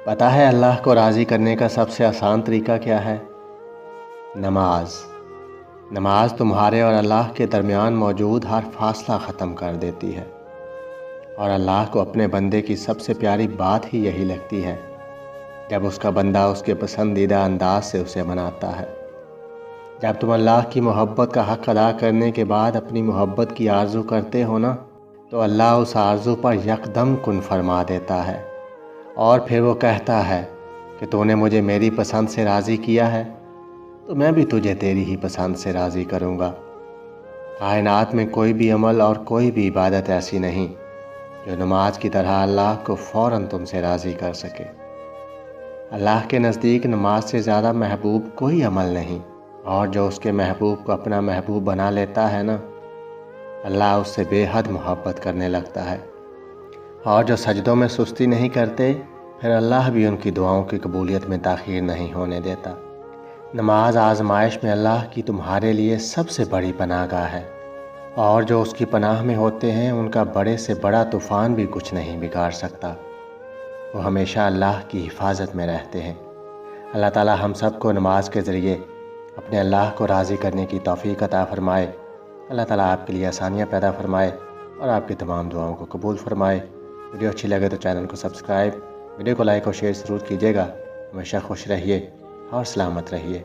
पता है अल्लाह को राज़ी करने का सबसे आसान तरीका क्या है? नमाज। नमाज तुम्हारे और अल्लाह के दरमियान मौजूद हर फासला ख़त्म कर देती है। और अल्लाह को अपने बंदे की सबसे प्यारी बात ही यही लगती है जब उसका बंदा उसके पसंदीदा अंदाज से उसे मनाता है। जब तुम अल्लाह की मोहब्बत का हक़ अदा करने के बाद अपनी मोहब्बत की आरज़ू करते हो ना, तो अल्लाह उस आरज़ू पर यकदम कुन फरमा देता है और फिर वो कहता है कि तूने मुझे मेरी पसंद से राज़ी किया है तो मैं भी तुझे तेरी ही पसंद से राज़ी करूँगा। कायनात में कोई भी अमल और कोई भी इबादत ऐसी नहीं जो नमाज की तरह अल्लाह को फ़ौरन तुमसे राज़ी कर सके। अल्लाह के नज़दीक नमाज से ज़्यादा महबूब कोई अमल नहीं, और जो उसके महबूब को अपना महबूब बना लेता है ना, अल्लाह उससे बेहद मोहब्बत करने लगता है। और जो सजदों में सुस्ती नहीं करते, फिर अल्लाह भी उनकी दुआओं की कबूलियत में ताख़ीर नहीं होने देता। नमाज आजमाइश में अल्लाह की तुम्हारे लिए सबसे बड़ी पनाहगाह है, और जो उसकी पनाह में होते हैं उनका बड़े से बड़ा तूफ़ान भी कुछ नहीं बिगाड़ सकता। वो हमेशा अल्लाह की हिफाजत में रहते हैं। अल्लाह ताला हम सब को नमाज के ज़रिए अपने अल्लाह को राज़ी करने की तौफ़ीक़ अता फ़रमाए। अल्लाह ताला आपके लिए आसानियाँ पैदा फ़रमाए और आपकी तमाम दुआओं को कबूल फ़रमाए। वीडियो अच्छी लगे तो चैनल को सब्सक्राइब, वीडियो को लाइक और शेयर ज़रूर कीजिएगा। हमेशा खुश रहिए और सलामत रहिए।